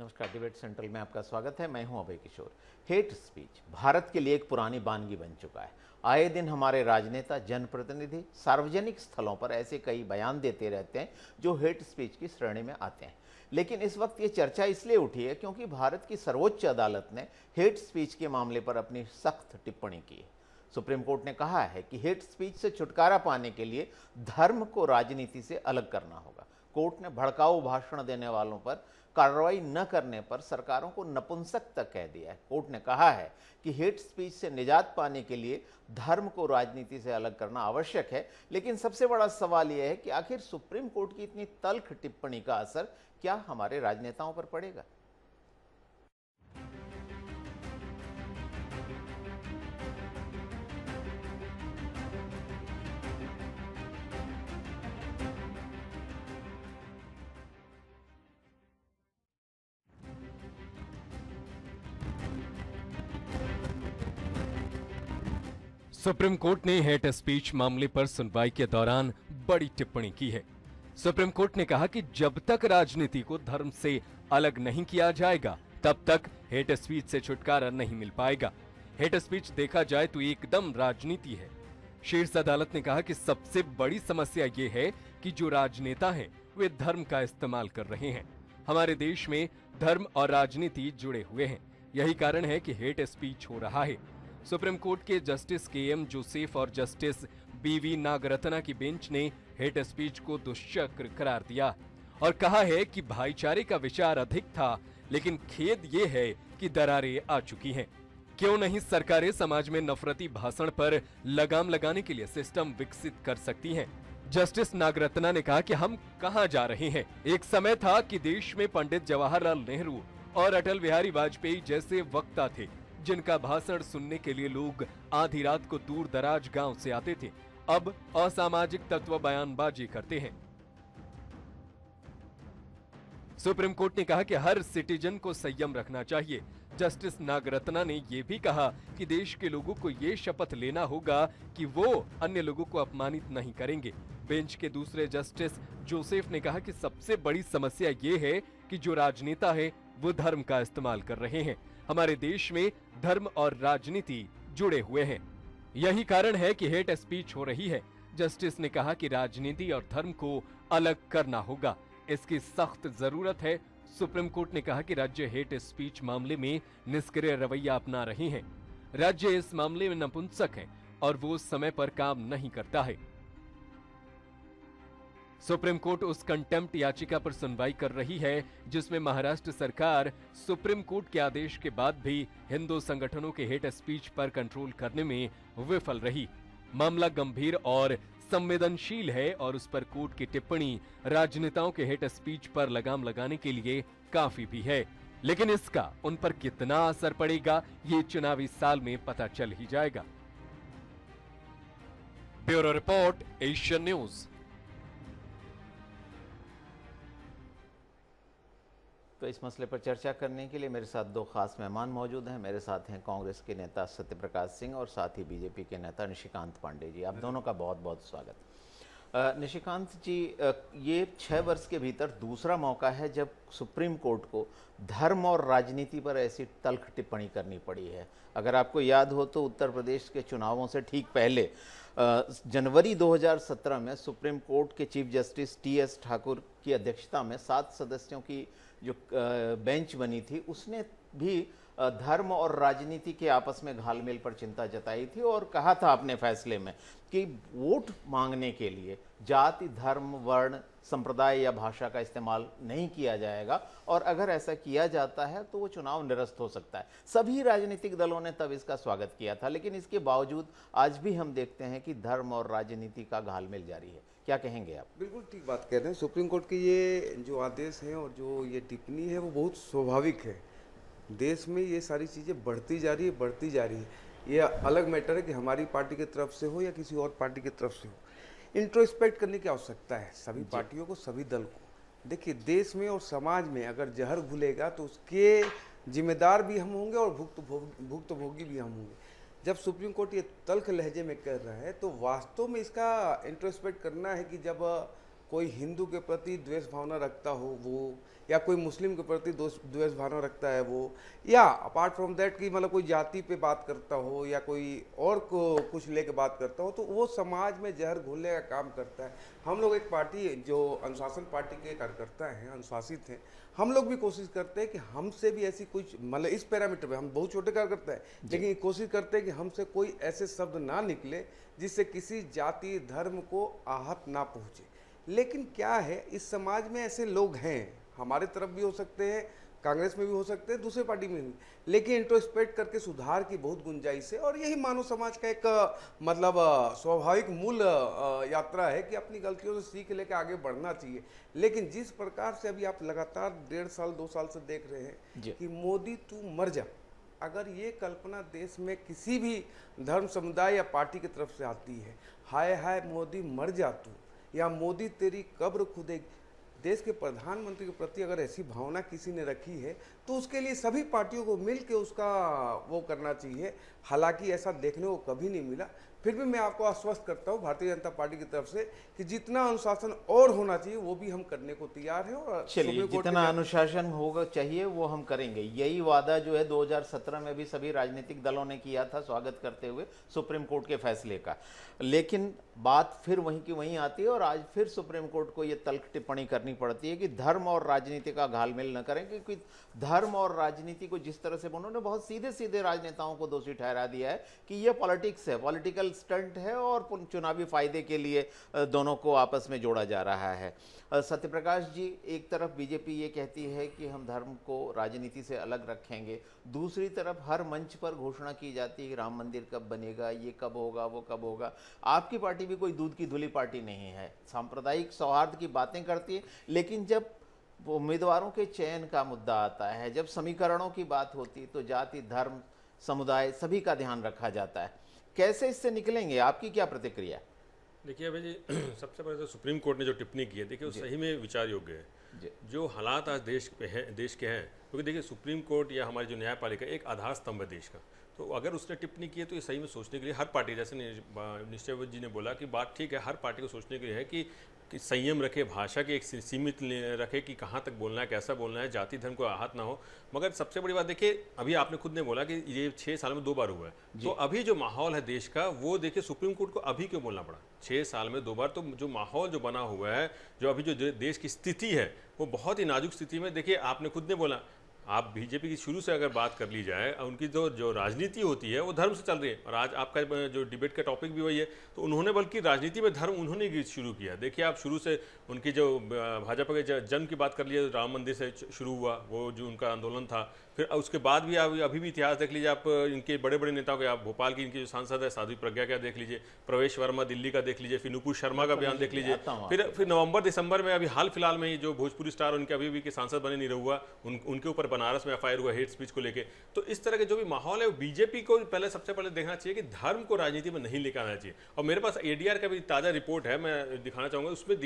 नमस्कार, debate central में आपका स्वागत है। मैं हूं अभय किशोर। हेट स्पीच भारत के लिए एक पुरानी वानगी बन चुका है। आए दिन हमारे राजनेता, जनप्रतिनिधि सार्वजनिक स्थलों पर ऐसे कई बयान देते रहते हैं जो हेट स्पीच की श्रेणी में आते हैं। लेकिन इस वक्त ये चर्चा इसलिए उठी है क्योंकि भारत की सर्वोच्च अदालत ने हेट स्पीच के मामले पर अपनी सख्त टिप्पणी की है। सुप्रीम कोर्ट ने कहा है कि हेट स्पीच से छुटकारा पाने के लिए धर्म को राजनीति से अलग करना होगा। कोर्ट ने भड़काऊ भाषण देने वालों पर कार्रवाई न करने पर सरकारों को नपुंसक तक कह दिया है। कोर्ट ने कहा है कि हेट स्पीच से निजात पाने के लिए धर्म को राजनीति से अलग करना आवश्यक है। लेकिन सबसे बड़ा सवाल यह है कि आखिर सुप्रीम कोर्ट की इतनी तल्ख टिप्पणी का असर क्या हमारे राजनेताओं पर पड़ेगा? सुप्रीम कोर्ट ने हेट स्पीच मामले पर सुनवाई के दौरान बड़ी टिप्पणी की है। सुप्रीम कोर्ट ने कहा कि जब तक राजनीति को धर्म से अलग नहीं किया जाएगा, तब तक हेट स्पीच से छुटकारा नहीं मिल पाएगा। हेट स्पीच देखा जाए तो एकदम राजनीति है। शीर्ष अदालत ने कहा कि सबसे बड़ी समस्या ये है कि जो राजनेता हैं, वे धर्म का इस्तेमाल कर रहे हैं। हमारे देश में धर्म और राजनीति जुड़े हुए हैं। यही कारण है कि हेट स्पीच हो रहा है। सुप्रीम कोर्ट के जस्टिस के.एम. जोसेफ और जस्टिस बी.वी. नागरत्ना की बेंच ने हेट स्पीच को दुष्चक्र करार दिया और कहा है कि भाईचारे का विचार अधिक था, लेकिन खेद ये है कि दरारें आ चुकी हैं। क्यों नहीं सरकारें समाज में नफरती भाषण पर लगाम लगाने के लिए सिस्टम विकसित कर सकती हैं? जस्टिस नागरत्ना ने कहा कि हम कहां जा रहे हैं। एक समय था कि देश में पंडित जवाहरलाल नेहरू और अटल बिहारी वाजपेयी जैसे वक्ता थे, जिनका भाषण सुनने के लिए लोग आधी रात को दूर दराज गांव से आते थे। अब असामाजिक तत्व बयानबाजी करते हैं। सुप्रीम कोर्ट ने कहा कि हर सिटीजन को संयम रखना चाहिए। जस्टिस नागरत्ना ने यह भी कहा कि देश के लोगों को ये शपथ लेना होगा कि वो अन्य लोगों को अपमानित नहीं करेंगे। बेंच के दूसरे जस्टिस जोसेफ ने कहा कि सबसे बड़ी समस्या ये है कि जो राजनेता है वो धर्म का इस्तेमाल कर रहे हैं। हमारे देश में धर्म और राजनीति जुड़े हुए हैं। यही कारण है कि हेट स्पीच हो रही है। जस्टिस ने कहा कि राजनीति और धर्म को अलग करना होगा। इसकी सख्त जरूरत है। सुप्रीम कोर्ट ने कहा कि राज्य हेट स्पीच मामले में निष्क्रिय रवैया अपना रहे हैं। राज्य इस मामले में नपुंसक है और वो समय पर काम नहीं करता है। सुप्रीम कोर्ट उस कंटेम्प्ट याचिका पर सुनवाई कर रही है जिसमें महाराष्ट्र सरकार सुप्रीम कोर्ट के आदेश के बाद भी हिंदू संगठनों के हेट स्पीच पर कंट्रोल करने में विफल रही। मामला गंभीर और संवेदनशील है और उस पर कोर्ट की टिप्पणी राजनेताओं के हेट स्पीच पर लगाम लगाने के लिए काफी भी है। लेकिन इसका उन पर कितना असर पड़ेगा, ये चुनावी साल में पता चल ही जाएगा। Bureau report, Asian news. तो इस मसले पर चर्चा करने के लिए मेरे साथ दो खास मेहमान मौजूद हैं। मेरे साथ हैं कांग्रेस के नेता सत्यप्रकाश सिंह और साथ ही बीजेपी के नेता निशिकांत पांडे जी। आप दोनों का बहुत बहुत स्वागत। निशिकांत जी, ये 6 वर्ष के भीतर दूसरा मौका है जब सुप्रीम कोर्ट को धर्म और राजनीति पर ऐसी तल्ख टिप्पणी करनी पड़ी है। अगर आपको याद हो तो उत्तर प्रदेश के चुनावों से ठीक पहले जनवरी 2017 में सुप्रीम कोर्ट के चीफ जस्टिस टी.एस. ठाकुर की अध्यक्षता में 7 सदस्यों की जो बेंच बनी थी, उसने भी धर्म और राजनीति के आपस में घालमेल पर चिंता जताई थी और कहा था अपने फैसले में कि वोट मांगने के लिए जाति, धर्म, वर्ण, संप्रदाय या भाषा का इस्तेमाल नहीं किया जाएगा और अगर ऐसा किया जाता है तो वो चुनाव निरस्त हो सकता है। सभी राजनीतिक दलों ने तब इसका स्वागत किया था, लेकिन इसके बावजूद आज भी हम देखते हैं कि धर्म और राजनीति का घालमेल जारी है। क्या कहेंगे आप? बिल्कुल ठीक बात कह रहे हैं। सुप्रीम कोर्ट के ये जो आदेश हैं और जो ये टिप्पणी है वो बहुत स्वाभाविक है। देश में ये सारी चीज़ें बढ़ती जा रही है। ये अलग मैटर है कि हमारी पार्टी की तरफ से हो या किसी और पार्टी की तरफ से हो। इंट्रोस्पेक्ट करने की आवश्यकता है सभी पार्टियों को, सभी दल को। देखिए, देश में और समाज में अगर जहर घुलेगा तो उसके जिम्मेदार भी हम होंगे और भुक्तभोगी भी हम होंगे। जब सुप्रीम कोर्ट ये तल्ख लहजे में कर रहा है तो वास्तव में इसका इंट्रोस्पेक्ट करना है कि जब कोई हिंदू के प्रति द्वेष भावना रखता हो वो, या कोई मुस्लिम के प्रति द्वेष भावना रखता है वो, या अपार्ट फ्रॉम दैट कि मतलब कोई जाति पे बात करता हो या कोई और को कुछ लेके बात करता हो, तो वो समाज में जहर घोलने का काम करता है। हम लोग एक पार्टी जो अनुशासन पार्टी के कार्यकर्ता हैं, अनुशासित हैं, हम लोग भी कोशिश करते हैं कि हमसे भी ऐसी कुछ मतलब इस पैरामीटर पे, हम बहुत छोटे कार्यकर्ता हैं लेकिन कोशिश करते हैं कि हमसे कोई ऐसे शब्द ना निकले जिससे किसी जाति धर्म को आहत ना पहुँचे। लेकिन क्या है, इस समाज में ऐसे लोग हैं, हमारे तरफ भी हो सकते हैं, कांग्रेस में भी हो सकते हैं, दूसरे पार्टी में भी, लेकिन इंट्रोस्पेक्ट करके सुधार की बहुत गुंजाइश है। और यही मानव समाज का एक मतलब स्वाभाविक मूल यात्रा है कि अपनी गलतियों से सीख लेकर आगे बढ़ना चाहिए। लेकिन जिस प्रकार से अभी आप लगातार 1.5 साल 2 साल से देख रहे हैं कि मोदी तू मर जा, अगर ये कल्पना देश में किसी भी धर्म समुदाय या पार्टी की तरफ से आती है, हाय हाय मोदी मर जा तू, या मोदी तेरी कब्र खुदेगी, देश के प्रधानमंत्री के प्रति अगर ऐसी भावना किसी ने रखी है तो उसके लिए सभी पार्टियों को मिल के उसका वो करना चाहिए। हालांकि ऐसा देखने को कभी नहीं मिला, फिर भी मैं आपको आश्वस्त करता हूँ भारतीय जनता पार्टी की तरफ से कि जितना अनुशासन और होना चाहिए वो भी हम करने को तैयार हैं। और चलिए, जितना अनुशासन होगा चाहिए वो हम करेंगे। यही वादा जो है 2017 में भी सभी राजनीतिक दलों ने किया था, स्वागत करते हुए सुप्रीम कोर्ट के फैसले का। लेकिन बात फिर वहीं की वहीं आती है और आज फिर सुप्रीम कोर्ट को ये तल्ख टिप्पणी करनी पड़ती है कि धर्म और राजनीति का घालमेल न करें, क्योंकि धर्म और राजनीति को जिस तरह से उन्होंने बहुत सीधे सीधे राजनेताओं को दोषी ठहरा दिया है कि ये पॉलिटिक्स है, पॉलिटिकल स्टंट है और चुनावी फायदे के लिए दोनों को आपस में जोड़ा जा रहा है। सत्यप्रकाश जी, एक तरफ बीजेपी ये कहती है कि हम धर्म को राजनीति से अलग रखेंगे, दूसरी तरफ हर मंच पर घोषणा की जाती है कि राम मंदिर कब बनेगा, ये कब होगा, वो कब होगा। आपकी पार्टी भी कोई दूध की धुली पार्टी नहीं है, सांप्रदायिक सौहार्द की बातें करती है, लेकिन जब उम्मीदवारों के चयन का मुद्दा आता है, जब समीकरणों की बात होती है, तो जाति धर्म समुदाय सभी का ध्यान रखा जाता है। कैसे इससे निकलेंगे, आपकी क्या प्रतिक्रिया? देखिए अभय जी, सबसे पहले तो सुप्रीम कोर्ट ने जो टिप्पणी की है, देखिए वो सही में विचार योग्य है। जो हालात आज देश के हैं, क्योंकि देखिए सुप्रीम कोर्ट या हमारी जो न्यायपालिका एक आधार स्तंभ है देश का, तो अगर उसने टिप्पणी की है तो ये सही में सोचने के लिए हर पार्टी, जैसे निश्चय जी ने बोला कि बात ठीक है, हर पार्टी को सोचने के लिए है कि संयम रखे, भाषा के एक सीमित रखे कि कहाँ तक बोलना है, कैसा बोलना है, जाति धर्म को आहत ना हो। मगर सबसे बड़ी बात देखिए, अभी आपने खुद ने बोला कि ये 6 साल में 2 बार हुआ है, तो अभी जो माहौल है देश का, वो देखिए सुप्रीम कोर्ट को अभी क्यों बोलना पड़ा? 6 साल में 2 बार, तो जो माहौल जो बना हुआ है, जो अभी जो देश की स्थिति है, वो बहुत ही नाजुक स्थिति में। देखिए आपने खुद ने बोला, आप बीजेपी की शुरू से अगर बात कर ली जाए, उनकी जो राजनीति होती है वो धर्म से चल रही है, और आज आपका जो डिबेट का टॉपिक भी वही है, तो उन्होंने बल्कि राजनीति में धर्म उन्होंने शुरू किया। देखिए आप शुरू से उनकी जो भाजपा के जन्म की बात कर लिए, राम मंदिर से शुरू हुआ, वो जो उनका आंदोलन था, फिर उसके बाद भी आप अभी भी इतिहास देख लीजिए, आप इनके बड़े बड़े नेताओं के, आप भोपाल की इनकी जो सांसद है साध्वी प्रज्ञा का देख लीजिए, प्रवेश वर्मा दिल्ली का देख लीजिए, फिर नुपुर शर्मा का बयान देख लीजिए, फिर नवंबर दिसंबर में अभी हाल फिलहाल में ही जो भोजपुरी स्टार उनके अभी भी के सांसद बने नहीं रहुआ, उनके ऊपर बनारस में एफआईआर हुआ हेट स्पीच को लेके। तो इस तरह के जो भी माहौल है, बीजेपी को पहले सबसे पहले देखना चाहिए कि धर्म को राजनीति में नहीं लेकर आना चाहिए। और मेरे पास एडीआर का भी ताजा रिपोर्ट है, मैं दिखाना चाहूंगा, उसमें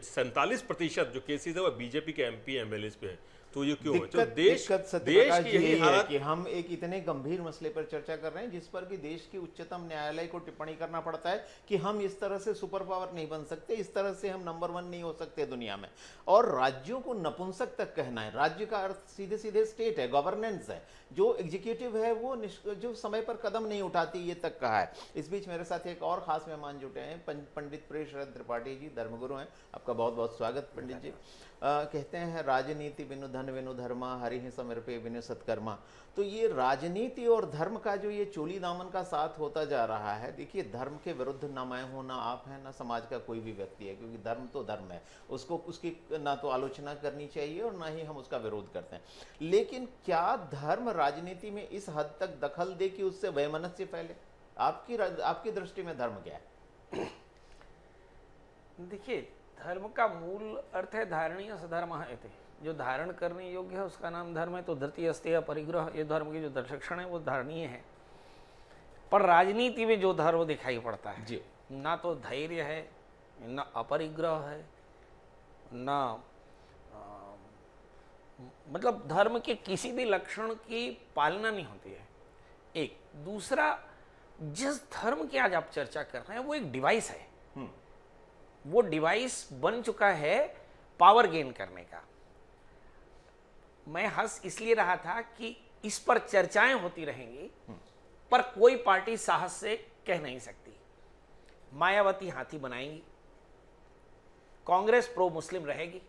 47% जो केसेस है वो बीजेपी के एमपी एमएलए पे है। तो ये क्यों है? तो देश की यही हालत कि हम एक इतने गंभीर मसले पर चर्चा कर रहे हैं जिस पर कि देश की उच्चतम न्यायालय को टिप्पणी करना पड़ता है कि हम इस तरह से सुपर पावर नहीं बन सकते, इस तरह से हम नंबर 1 नहीं हो सकते दुनिया में, और राज्यों को नपुंसक तक कहना है। राज्य का अर्थ सीधे सीधे स्टेट है, गवर्नेंस है। जो एग्जीक्यूटिव है वो जो समय पर कदम नहीं उठाती, ये तक कहा है। इस बीच मेरे साथ एक और खास मेहमान जुटे हैं, पंडित प्रेष त्रिपाठी जी, धर्मगुरु हैं। आपका बहुत बहुत स्वागत पंडित जी। कहते हैं राजनीति बिनु धन बिनु धर्मा, हरि समर्पे बिनु सत्कर्मा। तो ये राजनीति और धर्म का जो ये चोली दामन का साथ होता जा रहा है, देखिए धर्म के विरुद्ध ना मैं हूं, ना आप हैं, ना समाज का कोई भी व्यक्ति है, क्योंकि धर्म तो धर्म है, उसको उसकी ना तो आलोचना करनी चाहिए और ना ही हम उसका विरोध करते हैं। लेकिन क्या धर्म राजनीति में इस हद तक दखल दे कि उससे वैमनस्य फैले? आपकी दृष्टि में धर्म क्या है? देखिए, धर्म का मूल अर्थ है धारणीय सधर्म है। जो धारण करने योग्य है उसका नाम धर्म है। तो धृति अस्तेय अपरिग्रह, ये धर्म की जो दर्शक्षण है वो धारणीय है। पर राजनीति में जो धर्म दिखाई पड़ता है जी, ना तो धैर्य है, ना अपरिग्रह है, ना मतलब धर्म के किसी भी लक्षण की पालना नहीं होती है। एक दूसरा, जिस धर्म की आज आप चर्चा कर रहे हैं वो एक डिवाइस है। वो डिवाइस बन चुका है पावर गेन करने का। मैं हंस इसलिए रहा था कि इस पर चर्चाएं होती रहेंगी, पर कोई पार्टी साहस से कह नहीं सकती। मायावती हाथी बनाएंगी, कांग्रेस प्रो मुस्लिम रहेगी,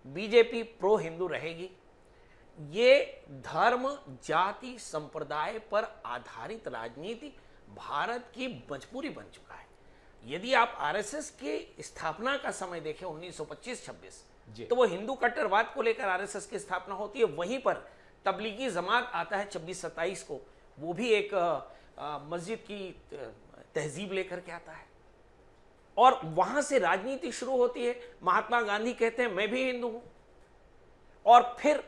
बीजेपी प्रो हिंदू रहेगी। ये धर्म, जाति, संप्रदाय पर आधारित राजनीति भारत की मजबूरी बन चुका है। यदि आप आरएसएस की स्थापना का समय देखें 1925-26, तो वो हिंदू कट्टरवाद को लेकर आरएसएस की स्थापना होती है। वहीं पर तबलीगी जमात आता है 26-27 को, वो भी एक मस्जिद की तहजीब लेकर के आता है और वहां से राजनीति शुरू होती है। महात्मा गांधी कहते हैं मैं भी हिंदू हूं, और फिर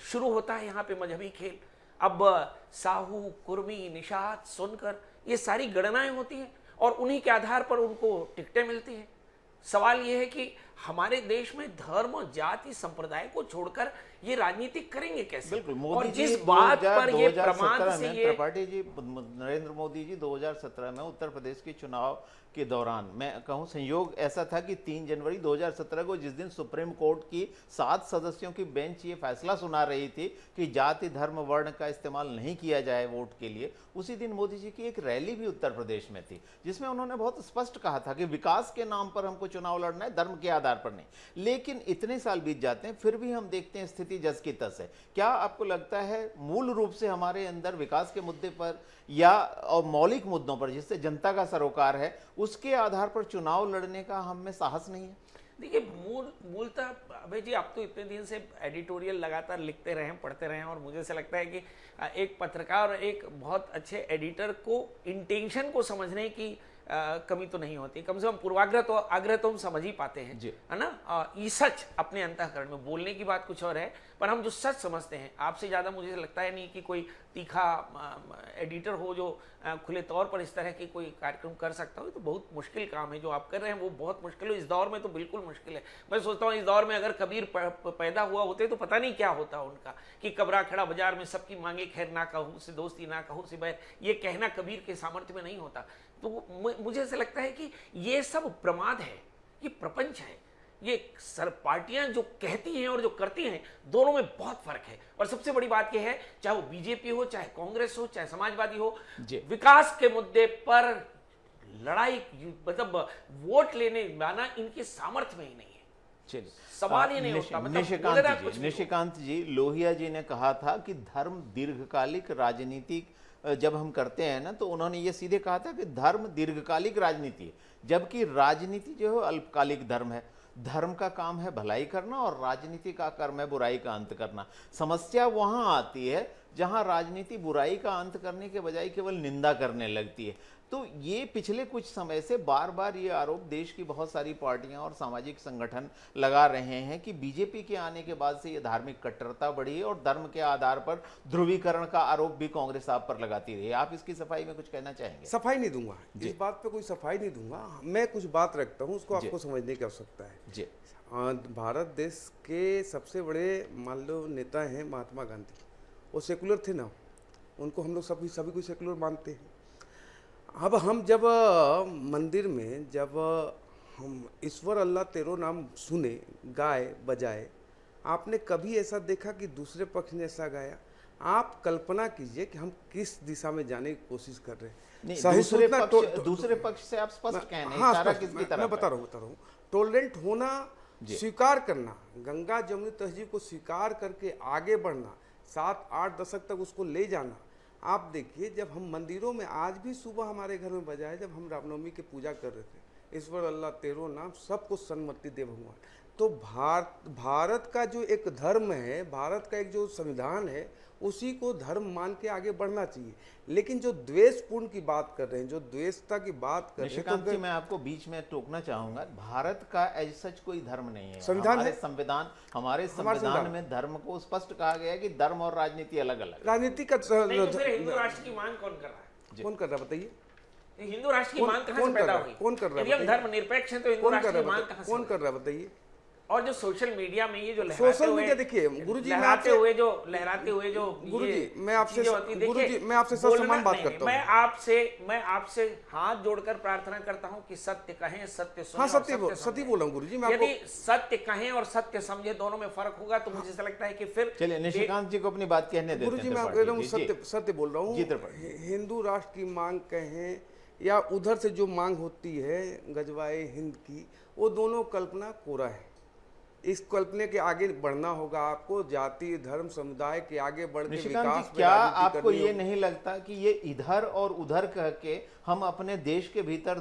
शुरू होता है यहां पे मजहबी खेल। अब साहू, कुर्मी, निषाद, सोनकर, ये सारी गणनाएं होती हैं और उन्हीं के आधार पर उनको टिकटें मिलती हैं। सवाल यह है कि हमारे देश में धर्म, जाति, संप्रदाय को छोड़कर ये राजनीति करेंगे कैसे? बिल्कुल। और मोदी जी जिस बात पर ये 2017 प्रमाण से में, ये त्रिपाठी जी, नरेंद्र मोदी जी 2017 में उत्तर प्रदेश के चुनाव के दौरान, मैं कहूं संयोग ऐसा था कि 3 जनवरी 2017 को, जिस दिन सुप्रीम कोर्ट की 7 सदस्यों की बेंच ये फैसला सुना रही थी कि जाति, धर्म, वर्ण का इस्तेमाल नहीं किया जाए वोट के लिए, उसी दिन मोदी जी की एक रैली भी उत्तर प्रदेश में थी, जिसमें उन्होंने बहुत स्पष्ट कहा था कि विकास के नाम पर हमको चुनाव लड़ना है, धर्म के आधार पर नहीं। लेकिन इतने साल बीत जाते हैं, फिर भी हम देखते हैं स्थिति जस की तस है। क्या आपको लगता है मूल रूप से हमारे अंदर विकास के मुद्दे पर या और मौलिक मुद्दों पर, जिससे जनता का सरोकार है, उसके आधार पर चुनाव लड़ने का हम में साहस नहीं है? देखिए, मूलतः अभय जी, आप तो इतने दिन से एडिटोरियल लगातार लिखते रहे हैं, पढ़ते रहे हैं, और मुझे ऐसा लगता है कि एक पत्रकार और एक बहुत अच्छे एडिटर को इंटेंशन को समझने की कमी तो नहीं होती। कम से कम पूर्वाग्रह तो आग्रह तो हम समझ ही पाते हैं, है ना। ये सच अपने अंतःकरण में, बोलने की बात कुछ और है, पर हम जो सच समझते हैं, आपसे ज़्यादा मुझे लगता है नहीं कि कोई तीखा एडिटर हो जो खुले तौर पर इस तरह की कोई कार्यक्रम कर सकता हो। तो बहुत मुश्किल काम है जो आप कर रहे हैं, वो बहुत मुश्किल है। इस दौर में तो बिल्कुल मुश्किल है। मैं सोचता हूँ इस दौर में अगर कबीर पैदा हुआ होते तो पता नहीं क्या होता उनका, कि कबरा खड़ा बाजार में सबकी मांगे खैर ना कहूँ से दोस्ती ना कहूँ से बैर, ये कहना कबीर के सामर्थ्य में नहीं होता। तो मुझे ऐसा लगता है कि ये सब प्रमाद है, ये प्रपंच है। ये पार्टियां जो कहती हैं और जो करती हैं, दोनों में बहुत फर्क है। और सबसे बड़ी बात यह है, चाहे वो बीजेपी हो, चाहे कांग्रेस हो, चाहे समाजवादी हो, विकास के मुद्दे पर लड़ाई, मतलब वोट लेने जाना इनके सामर्थ्य में ही नहीं है। चलिए, सवाल ही नहीं होता। निशिकांत जी, लोहिया जी ने कहा था कि धर्म दीर्घकालिक राजनीति जब हम करते हैं ना, तो उन्होंने ये सीधे कहा था कि धर्म दीर्घकालिक राजनीति है, जबकि राजनीति जो है अल्पकालिक धर्म है। धर्म का काम है भलाई करना और राजनीति का कर्म है बुराई का अंत करना। समस्या वहां आती है जहां राजनीति बुराई का अंत करने के बजाय केवल निंदा करने लगती है। तो ये पिछले कुछ समय से बार बार ये आरोप देश की बहुत सारी पार्टियां और सामाजिक संगठन लगा रहे हैं कि बीजेपी के आने के बाद से ये धार्मिक कट्टरता बढ़ी है और धर्म के आधार पर ध्रुवीकरण का आरोप भी कांग्रेस आप पर लगाती रही है। आप इसकी सफाई में कुछ कहना चाहेंगे? सफाई नहीं दूंगा, इस बात पे कोई सफाई नहीं दूंगा। मैं कुछ बात रखता हूँ, उसको आपको समझने की आवश्यकता है। जी, भारत देश के सबसे बड़े मान लो नेता हैं महात्मा गांधी, वो सेकुलर थे ना, उनको हम लोग सभी को सेकुलर मानते हैं। अब हम जब मंदिर में जब हम ईश्वर अल्लाह तेरो नाम सुने, गाए, बजाए, आपने कभी ऐसा देखा कि दूसरे पक्ष ने ऐसा गाया? आप कल्पना कीजिए कि हम किस दिशा में जाने की कोशिश कर रहे हैं। दूसरे पक्ष से आप स्पष्ट कहें, मैं बता रहा हूँ। टॉलरेंट होना, स्वीकार करना, गंगा जमुनी तहजीब को स्वीकार करके आगे बढ़ना, 7-8 दशक तक उसको ले जाना। आप देखिए, जब हम मंदिरों में, आज भी सुबह हमारे घर में बजाए, जब हम रामनवमी की पूजा कर रहे थे, ईश्वर अल्लाह तेरो नाम सबको सन्मति दे भगवान। तो भारत का जो एक धर्म है, भारत का एक जो संविधान है, उसी को धर्म मान के आगे बढ़ना चाहिए। लेकिन जो द्वेषपूर्ण की बात कर रहे हैं, जो द्वेषता की बात कर रहे हैं, निशिकांत जी, मैं आपको बीच में टोकना चाहूंगा। भारत का एज सच कोई धर्म नहीं है। संविधान है, हमारे संविधान में धर्म को स्पष्ट कहा गया है कि धर्म और राजनीति अलग अलग। राजनीति का हिंदू राष्ट्र की मांग कौन कर रहा है? कौन कर रहा है बताइए? हिंदू राष्ट्र की मांग कहाँ से पैदा हुई? कौन कर रहा है? यदि हम धर्म निरपेक्ष हैं तो हिंदू राष्ट्र की मांग कहाँ से? कौन कर रहा है बताइए? और जो सोशल मीडिया में ये जो सोशल मीडिया देखिए गुरुजी, मैं लहराते आपसे हुए जो गुरुजी, मैं आपसे गुरुजी, मैं आपसे बोलना ससम्मान बात नहीं, करता हूँ। मैं आपसे हाथ जोड़कर प्रार्थना करता हूँ कि सत्य कहें, सत्य सुनें हाँ, और सत्य समझें। बोल रहा हूँ गुरुजी, मैं यदि सत्य कहें और सत्य समझे दोनों में फर्क होगा तो मुझे ऐसा लगता है कि फिर चलिए निशिकांत जी को अपनी बात कहने देते हैं। गुरुजी, मैं त्रिपाठी कह रहा हूँ जी, जी। सत्य बोल रहा जी, हूँ। त्रिपाठी। हिंदू राष्ट्र की मांग कहें या उधर से जो मांग होती है गजवाए हिंद की, वो दोनों कल्पना कोरा है। इस कल्पना के आगे बढ़ना होगा आपको, जाति धर्म समुदाय के आगे बढ़ के निशिकांत विकास जी, में क्या राजनीति आपको करनी ये होगी। नहीं लगता कि ये इधर और उधर कह के हम अपने देश के भीतर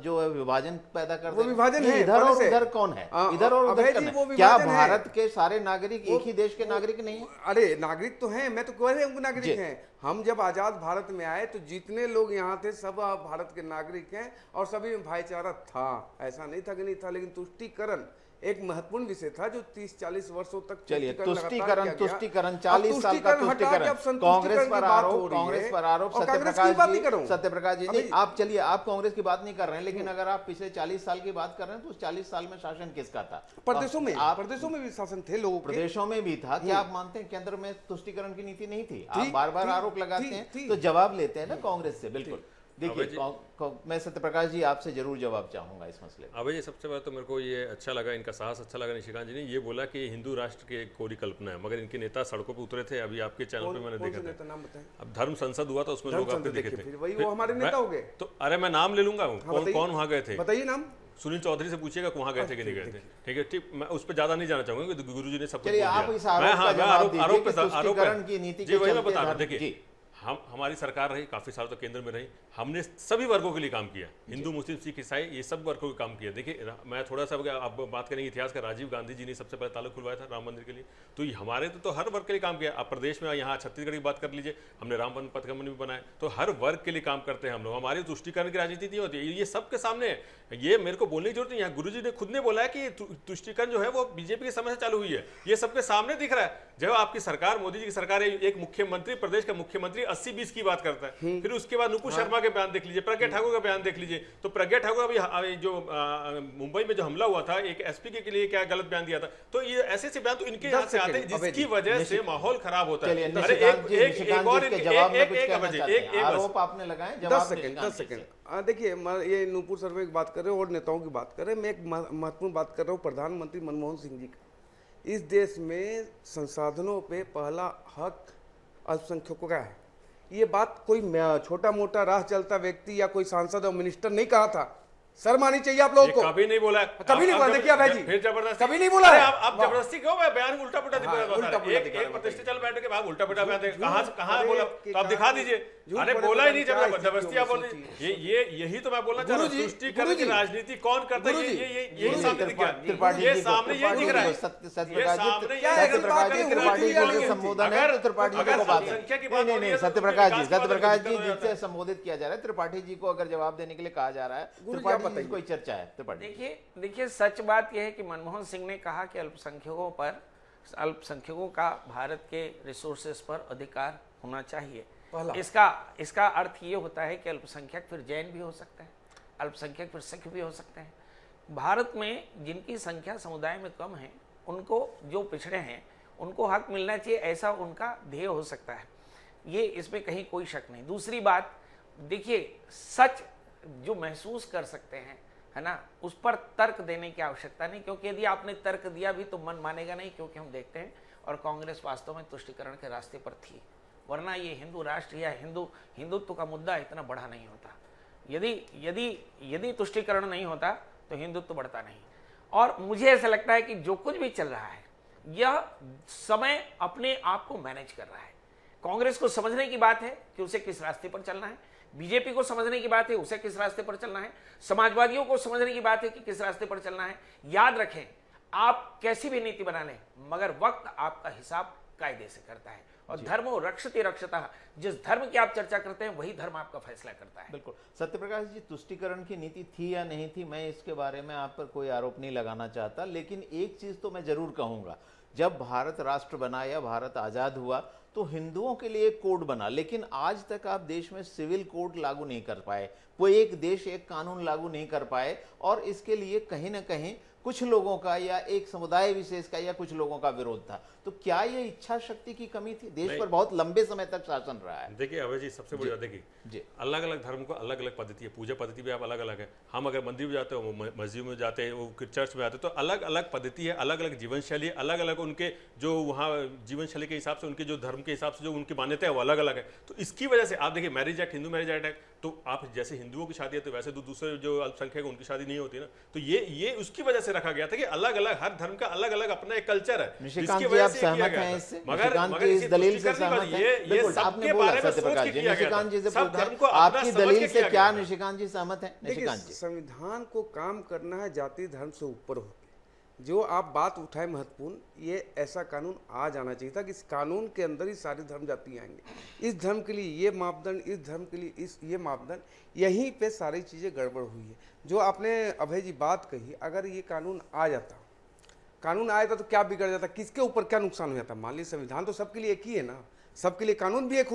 जो है विभाजन पैदा कर वो रहे हैं? विभाजन ये है, इधर पहले और से। उधर कौन है? हाँ, इधर और अभय उधर जी, कौन वो है? क्या विभाजन है। भारत के सारे नागरिक एक ही देश के नागरिक नहीं है? अरे नागरिक तो हैं, मैं तो कह रहा हूँ नागरिक जी। हैं। हम जब आजाद भारत में आए तो जितने लोग यहाँ थे सब भारत के नागरिक हैं और सभी में भाईचारा था। ऐसा नहीं था कि नहीं था, लेकिन तुष्टीकरण एक महत्वपूर्ण विषय था जो 30-40 वर्षों तक चलिए, लगातार तुष्टीकरण किया गया। 40 साल का अब तुष्टीकरण, अब संतुष्टीकरण कांग्रेस की पर बात हो आरोप, रही है। कांग्रेस पर आरोप, और कांग्रेस की बात नहीं कर रहा हूं। सत्यप्रकाश जी, अभी- नहीं, आप चलिए, आप कांग्रेस की बात नहीं कर रहे हैं, लेकिन अगर आप पिछले 40 साल की बात कर रहे हैं तो उस 40 साल में शासन किसका था? प्रदेशों में आप प्रदेशों में भी शासन थे लोगों के। प्रदेशों में भी था। क्या आप मानते हैं केंद्र में तुष्टीकरण की नीति नहीं थी? आप थी, बार बार थी, आरोप लगाते थी, हैं थी। तो जवाब लेते हैं ना कांग्रेस से। बिल्कुल, देखिए, जी। मैं सत्यप्रकाश जी आपसे जरूर जवाब चाहूंगा इस मसले में। अब ये सबसे पहले तो मेरे को ये अच्छा लगा, इनका साहस अच्छा लगा। निशिकांत जी ने ये बोला कि हिंदू राष्ट्र की एक कोरी कल्पना है, मगर इनके नेता सड़कों पे उतरे थे। अभी आपके चैनल पे मैंने कौन देखा से था। नेता नाम बताएं? अब धर्म संसद हुआ था, उसमें लोग धर्म आपके संसद दिखे देखिए, थे। फिर वही वो हमारे नेता हो गए। तो अरे मैं नाम ले लूंगा, कौन बताइए। कौन वहाँ गए थे? बताइए नाम। सुनील चौधरी से पूछिएगा कि वहाँ गए थे कि नहीं गए थे। ठीक है, ठीक, मैं उस पर ज्यादा नहीं जाना चाहूंगा क्योंकि गुरुजी ने सब कुछ चलिए, बोल आप दिया। इस आरोप मैं- का हाँ, मैं जवाब आरोप दीजिए आरोप कि पे आरोप तुष्टीकरण है। की नीति जी, के वही मैं चलते बता रहा हूँ। धर्म- देखिए, जी। हमारी सरकार रही, काफी साल तक केंद्र में रही, हमने सभी वर्गों के लिए काम किया, हिंदू मुस्लिम सिख ईसाई, ये सब वर्गों के काम किया। देखिए, मैं थोड़ा सा आप बात करेंगे इतिहास का, राजीव गांधी जी ने सबसे पहले ताल्लुक खुलवाया था राम मंदिर के लिए, तो हमारे तो हर वर्ग के लिए काम किया। आप प्रदेश में यहाँ छत्तीसगढ़ की बात कर लीजिए, हमने राम पथ भी बनाए, तो हर वर्ग के लिए काम करते हैं हम लोग। हमारी तुष्टीकरण की राजनीति नहीं होती, ये सबके सामने है। ये मेरे को बोलने की जरूरत नहीं है। गुरुजी ने खुद ने बोला है कि तुष्टीकरण जो है वो बीजेपी के समय से चालू हुई है, ये सबके सामने दिख रहा है। जब आपकी सरकार, मोदी जी की सरकार है, एक मुख्यमंत्री, प्रदेश का मुख्यमंत्री 80-20 की बात करता है, फिर उसके बाद नुपुर शर्मा के बयान देख लीजिए, प्रज्ञा ठाकुर का बयान देख लीजिए। तो प्रज्ञा ठाकुर अभी जो मुंबई में जो हमला हुआ था, एक एसपी के लिए क्या गलत बयान दिया था, तो ये ऐसे ऐसे बयान तो इनके यहाँ से आते हैं जिसकी वजह से माहौल खराब होता है। चलिए, अरे निशिकांत जी, निशिकांत जी इसके जवाब में कुछ कहना चाहते हैं? एक आरोप आपने लगाए, 10 जवाब सेकंड निशिकांत 10 जी से। सेकंड देखिए, ये नूपुर सर्वे की बात कर रहे हो और नेताओं की बात कर रहे हैं। मैं एक महत्वपूर्ण बात कर रहा हूँ प्रधानमंत्री मनमोहन सिंह जी का। इस देश में संसाधनों पे पहला हक अल्पसंख्यकों का है। ये बात कोई छोटा मोटा राह चलता व्यक्ति या कोई सांसद और मिनिस्टर नहीं कहा था। शर्म आनी चाहिए आप लोगों को। कभी नहीं बोला, कभी नहीं बोला। देखिए भाई जी, फिर जबरदस्ती कभी नहीं बोला अरे है। आप जबरदस्ती क्यों बयान उल्टा पुल्टा हाँ, उल्टा पुल्टा एक दिखा रहे हैं, प्रतिष्ठित चल बैठ के भाग उल्टा पुल्टा बयान झूठ- कहाँ झूठ बोला, के तो आप दिखा कारण दीजिए। झूठ अरे बोले बोला तो ही नहीं, क्या जब स्थिति जबरदस्ती आप बोल होगी रहे। यही तो मैं बोलना चाह रहा हूँ, गुरुजी, तुष्टीकरण की गुरुजी, राजनीति कौन करता है, गुरुजी, ये सामने दिख रहा है। त्रिपाठी ये जी को- सामने ये दिख रहा है। सत्यप्रकाश जी, क्या है, सत्यप्रकाश जी, अगर त्रिपाठी जी बात से है, संबोधन है तो त्रिपाठी जी अगर को बात है। जनसंख्या की बात नहीं हो रही नहीं, है तो सत्यप्रकाश जी, विकास की बात सत्यप्रकाश दिक्कत जी हो जाता है। जिससे संबोधित किया जा रहा है, त्रिपाठी जी को अगर जवाब देने के लिए कहा जा रहा है, गुरु जी, त्रिपाठी आप जी बताइए। कोई चर्चा है? त्रिपाठी जी। देखिए सच बात यह है कि मनमोहन सिंह ने कहा कि अल्पसंख्यकों का भारत के रिसोर्सेस पर अधिकार होना चाहिए। इसका अर्थ ये होता है कि अल्पसंख्यक फिर जैन भी हो सकता है, अल्पसंख्यक फिर सिख भी हो सकते हैं। भारत में जिनकी संख्या समुदाय में कम है, उनको, जो पिछड़े हैं, उनको हक मिलना चाहिए, ऐसा उनका ध्येय हो सकता है। ये इसमें कहीं कोई शक नहीं। दूसरी बात, देखिए, सच जो महसूस कर सकते हैं, है ना, उस पर तर्क देने की आवश्यकता नहीं, क्योंकि यदि आपने तर्क दिया भी तो मन मानेगा नहीं, क्योंकि हम देखते हैं और कांग्रेस वास्तव में तुष्टीकरण के रास्ते पर थी, वरना ये हिंदू राष्ट्र या हिंदुत्व का मुद्दा इतना बड़ा नहीं होता। यदि तुष्टीकरण नहीं होता तो हिंदुत्व बढ़ता नहीं। और मुझे ऐसा लगता है कि जो कुछ भी चल रहा है, यह समय अपने आप को मैनेज कर रहा है। कांग्रेस को समझने की बात है कि उसे किस रास्ते पर चलना है, बीजेपी को समझने की बात है उसे किस रास्ते पर चलना है, समाजवादियों को समझने की बात है कि किस रास्ते पर चलना है। याद रखें, आप कैसी भी नीति बना लें, मगर वक्त आपका हिसाब कायदे से करता है। और धर्मो रक्षति रक्षतः, जिस धर्म की आप चर्चा करते हैं वही धर्म आपका फैसला करता है। बिल्कुल। सत्यप्रकाश जी, तुष्टीकरण की नीति थी या नहीं थी, मैं इसके बारे में आप पर कोई आरोप नहीं लगाना चाहता, लेकिन एक चीज तो मैं जरूर कहूंगा, जब भारत राष्ट्र बना या भारत आजाद हुआ तो हिंदुओं के लिए एक कोड बना, लेकिन आज तक आप देश में सिविल कोड लागू नहीं कर पाए, कोई एक देश एक कानून लागू नहीं कर पाए, और इसके लिए कहीं ना कहीं कुछ लोगों का या एक समुदाय विशेष का या कुछ लोगों का विरोध था। तो क्या ये इच्छा शक्ति की कमी थी? देश पर बहुत लंबे समय तक शासन रहा है। देखिए अभय जी, सबसे बड़ी बात देखिए, अलग अलग धर्म को अलग अलग पद्धति है, पूजा पद्धति भी आप अलग अलग है। हम अगर मंदिर में जाते हो, मस्जिद में जाते हैं, वो चर्च में जाते हैं, तो अलग अलग पद्धति है, अलग अलग जीवन शैली है, अलग अलग उनके जो वहाँ जीवन शैली के हिसाब से, उनके जो धर्म के हिसाब से जो उनकी मान्यता है वो अलग अलग है। तो इसकी वजह से आप देखिए marriage act, Hindu marriage act है, तो आप जैसे हिंदुओं की शादी है तो वैसे दूसरे जो अल्पसंख्यक उनकी शादी नहीं होती ना, तो ये उसकी वजह से रखा गया था कि अलग अलग हर धर्म का अलग अलग अपना एक कल्चर है। निशिकांत जी, आप सहमत हैं इससे? निशिकांत जी इस दलील से सहमत हैं? बिल्कुल, आपने बोला सत्यप्रकाश जी। निशिकांत जी से पूछते हैं, आपकी दलील से क्या निशिकांत जी सहमत हैं? निशिकांत जी, संविधान को काम करना है जाति धर्म से ऊपर होकर। जो आप बात उठाए महत्वपूर्ण, ये ऐसा कानून आ जाना चाहिए था कि इस कानून के अंदर ही सारी धर्म जाति आएंगे। इस धर्म के लिए ये मापदंड, इस धर्म के लिए ये मापदंड, यहीं पे सारी चीज़ें गड़बड़ हुई है। जो आपने अभय जी बात कही, अगर ये कानून आ जाता, कानून आया था तो क्या बिगड़ जाता, किसके ऊपर क्या नुकसान हो जाता? मान लीजिए संविधान तो सबके लिए एक ही है ना, सबके लिए कानून भी एक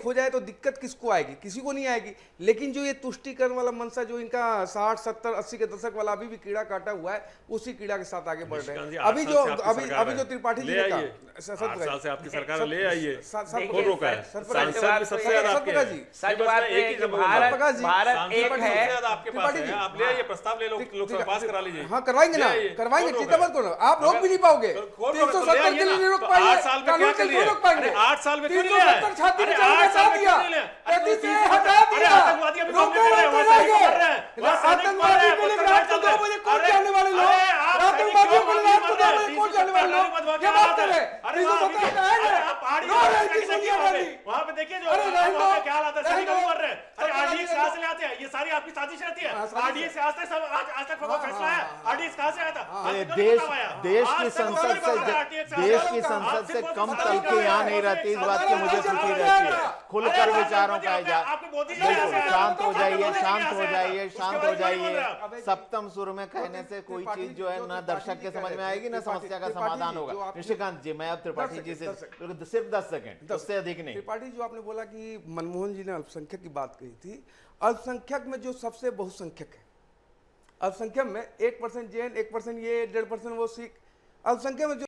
हो जाए तो दिक्कत किसको आएगी? किसी को नहीं आएगी। लेकिन जो ये तुष्टीकरण वाला मनसा, जो इनका 60, 70, 80 के दशक वाला अभी भी कीड़ा काटा हुआ है, उसी कीड़ा के साथ आगे बढ़ रहे हैं। अभी जो त्रिपाठी जी ने कहा, 8 साल से आपकी सरकार ले आइए, देखिए, रोका है? सत्यप्रकाश सबसे ज्यादा आपके हैं। सच बात है कि भारत एक है। आपके पास है, आप ले आइए, प्रस्ताव ले लो, लोकसभा पास करा लीजिए। हाँ करवाएंगे ना, करवाएंगे, चिंता मत करो, आप रोक भी नहीं पाओगे। 370 के लिए नहीं रोक पाएंगे, 8 साल में कानून के लिए रोक पाएंगे। 8 साल में क्यों नहीं लिया? 370 छाती में अरे 8 साल में दिया, क्यों नहीं लिया? 33 से हटा दिया। आतंकवादी अभी रोको मामले कर रहे हैं, वहाँ सैनिक मर रहे हैं, वहाँ सैनिक मर रहे हैं, आतंकवादी को लेकर रात को 2 बजे कोर्ट जाने वाले लोग, आतंकवादियों को लेकर रात को 2 बजे कोर्ट जाने वाले लोग, क्या बात कर रहे हैं? 370 हटाएंगे, रो रहे हैं सोनिया गांधी। वहाँ पे देखिए जो अरे वहाँ पे क्या हालात है, सैनिक अभी मर रहे हैं। अरे आरडीएक्स कहाँ से ले आते हैं? ये सारी आपकी साजिश रहती है। आरडीएक्स आज तक फैसला है, आरडीएक्स कहाँ से आया था? देश की संसद से कम तल के यहाँ नहीं रहती, इस बात की मुझे खुशी रहती है। खुलकर विचारों का इजाज़त। बिल्कुल, शांत हो जाइए, शांत हो जाइए, शांत हो जाइए। सप्तम सुर में कहने से कोई चीज जो है ना दर्शक के समझ में आएगी ना समस्या का समाधान होगा। निशिकांत जी, मैं अब त्रिपाठी जी से सिर्फ 10 सेकंड, उससे अधिक नहीं। त्रिपाठी जो आपने बोला कि मनमोहन जी ने अल्पसंख्यक की बात कही थी, अल्पसंख्यक में जो सबसे बहुसंख्यक है, अल्पसंख्यक में 1% जैन, 1% ये, 1.5% वो सिख, अल्पसंख्यक में जो